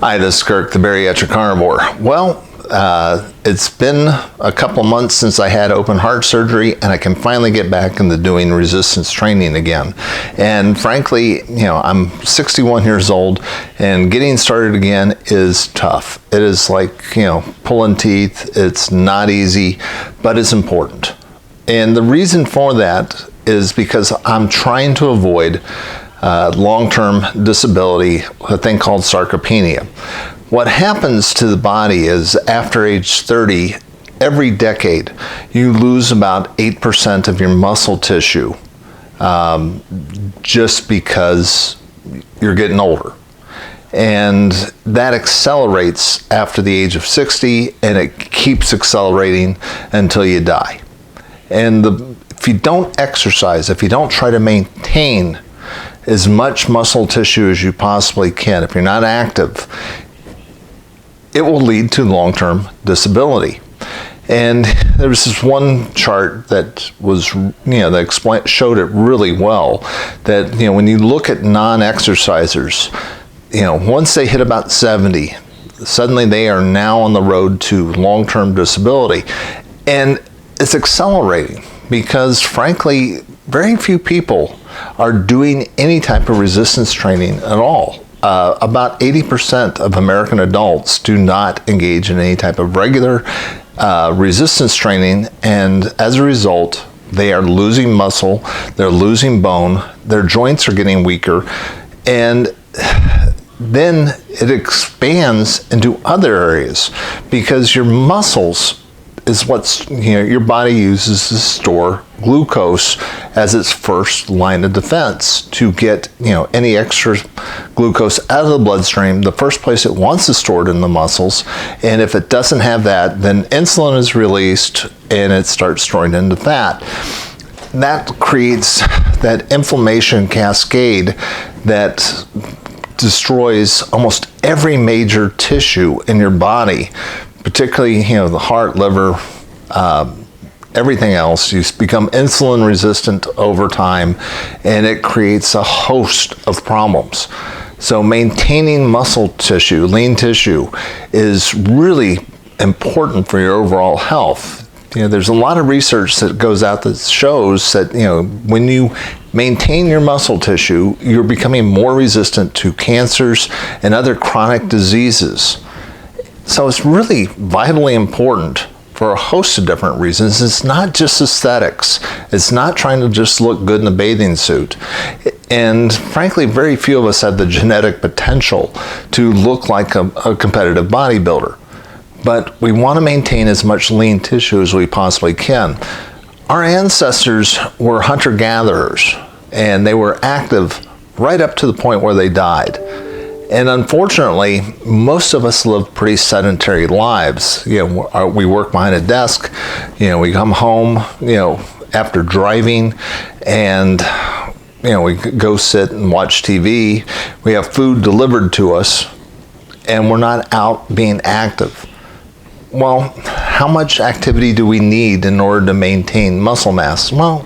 Hi, this is Kirk, the Bariatric Carnivore. Well, it's been a couple months since I had open heart surgery, and I can finally get back into doing resistance training again. And frankly, I'm 61 years old, and getting started again is tough. It is like, pulling teeth. It's not easy, but it's important. And the reason for that is because I'm trying to avoid long-term disability, a thing called sarcopenia. What happens to the body is after age 30, every decade, you lose about 8% of your muscle tissue just because you're getting older. And that accelerates after the age of 60, and it keeps accelerating until you die. And if you don't exercise, if you don't try to maintain as much muscle tissue as you possibly can, if you're not active, it will lead to long-term disability. And there was this one chart that was, that showed it really well, that, when you look at non-exercisers, once they hit about 70, suddenly they are now on the road to long-term disability. And it's accelerating because, frankly, very few people are doing any type of resistance training at all. About 80% of American adults do not engage in any type of regular resistance training, and as a result, they are losing muscle, they're losing bone, their joints are getting weaker, and then it expands into other areas because your muscles is what's your body uses to store glucose as its first line of defense to get any extra glucose out of the bloodstream. The first place it wants is stored in the muscles, and if it doesn't have that, then insulin is released and it starts storing into fat. That creates that inflammation cascade that destroys almost every major tissue in your body, particularly the heart, liver, everything else. You become insulin resistant over time, and it creates a host of problems. So maintaining muscle tissue, lean tissue, is really important for your overall health. There's a lot of research that goes out that shows that when you maintain your muscle tissue, you're becoming more resistant to cancers and other chronic diseases. So it's really vitally important for a host of different reasons. It's not just aesthetics. It's not trying to just look good in a bathing suit. And frankly, very few of us have the genetic potential to look like a competitive bodybuilder. But we want to maintain as much lean tissue as we possibly can. Our ancestors were hunter-gatherers, and they were active right up to the point where they died. And unfortunately, most of us live pretty sedentary lives. We work behind a desk. We come home, after driving, and we go sit and watch TV. We have food delivered to us, and we're not out being active. Well, how much activity do we need in order to maintain muscle mass? Well,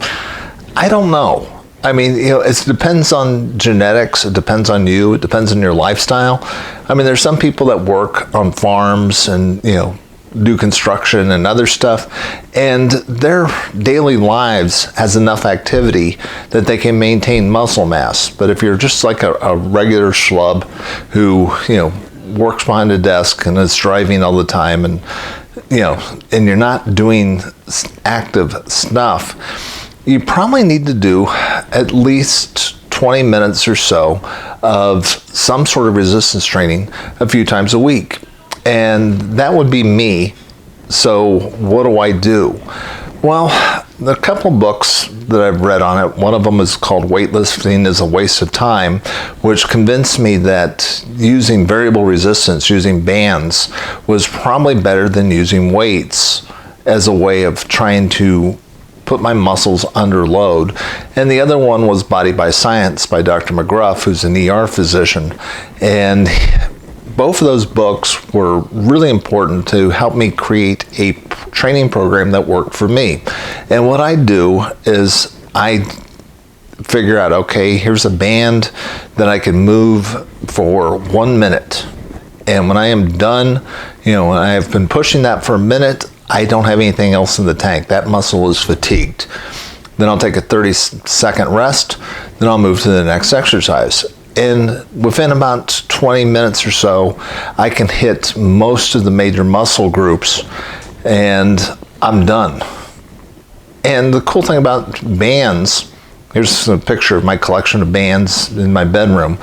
I don't know. I mean, it depends on genetics, it depends on you, it depends on your lifestyle. I mean, there's some people that work on farms and, do construction and other stuff, and their daily lives has enough activity that they can maintain muscle mass. But if you're just like a regular schlub who, works behind a desk and is driving all the time, and, and you're not doing active stuff, you probably need to do at least 20 minutes or so of some sort of resistance training a few times a week. And that would be me. So what do I do? Well, there are a couple books that I've read on it. One of them is called Weightlifting is a Waste of Time, which convinced me that using variable resistance, using bands, was probably better than using weights as a way of trying to put my muscles under load. And the other one was Body by Science by Dr. McGruff, who's an ER physician. And both of those books were really important to help me create a training program that worked for me. And what I do is I figure out, okay, here's a band that I can move for 1 minute. And when I am done, when I have been pushing that for a minute, I don't have anything else in the tank. That muscle is fatigued. Then I'll take a 30-second rest. Then I'll move to the next exercise. And within about 20 minutes or so, I can hit most of the major muscle groups and I'm done. And the cool thing about bands, here's a picture of my collection of bands in my bedroom.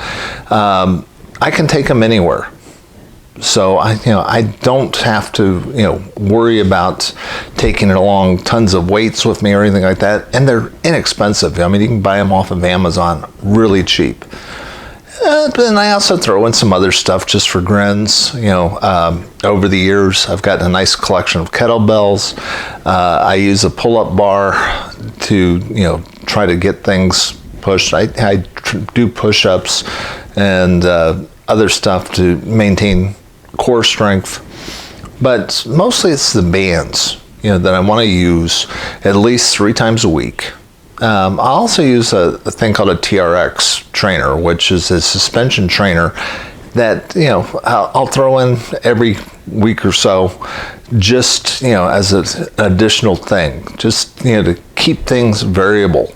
I can take them anywhere. So I don't have to worry about taking along tons of weights with me or anything like that. And they're inexpensive. I mean, you can buy them off of Amazon really cheap. But then I also throw in some other stuff just for grins. Over the years, I've gotten a nice collection of kettlebells. I use a pull-up bar to try to get things pushed. I do push-ups and other stuff to maintain core strength, but mostly it's the bands that I want to use at least 3 times a week. I also use a thing called a TRX trainer, which is a suspension trainer that I'll throw in every week or so, just as an additional thing, just to keep things variable.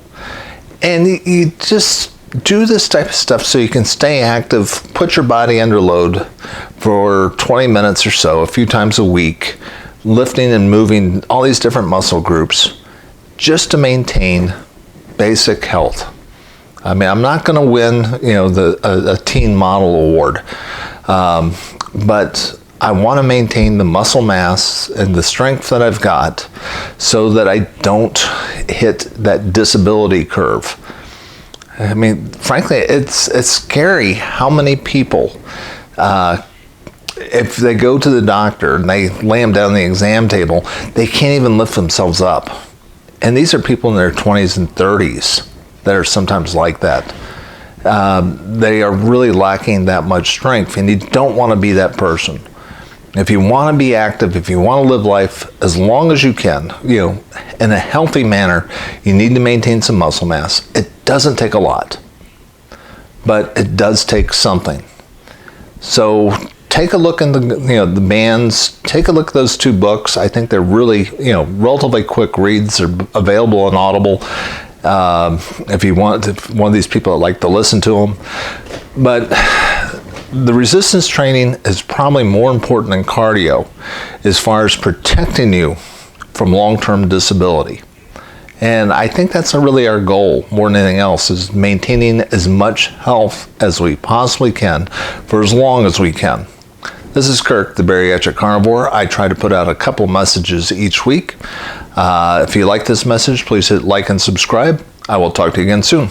And you just do this type of stuff so you can stay active, put your body under load for 20 minutes or so, a few times a week, lifting and moving all these different muscle groups just to maintain basic health. I mean, I'm not going to win, a teen model award, but I want to maintain the muscle mass and the strength that I've got so that I don't hit that disability curve. I mean, frankly, it's scary how many people, if they go to the doctor and they lay them down on the exam table, they can't even lift themselves up. And these are people in their 20s and 30s that are sometimes like that. They are really lacking that much strength, and you don't want to be that person. If you want to be active, if you want to live life as long as you can, in a healthy manner, you need to maintain some muscle mass. It doesn't take a lot, but it does take something. So take a look in the bands. Take a look at those 2 books. I think they're really relatively quick reads. They're available on Audible. If you want, if one of these people that like to listen to them, but the resistance training is probably more important than cardio as far as protecting you from long-term disability. And I think that's really our goal more than anything else, is maintaining as much health as we possibly can for as long as we can. This is Kirk, the Bariatric Carnivore. I try to put out a couple messages each week. If you like this message, please hit like and subscribe. I will talk to you again soon.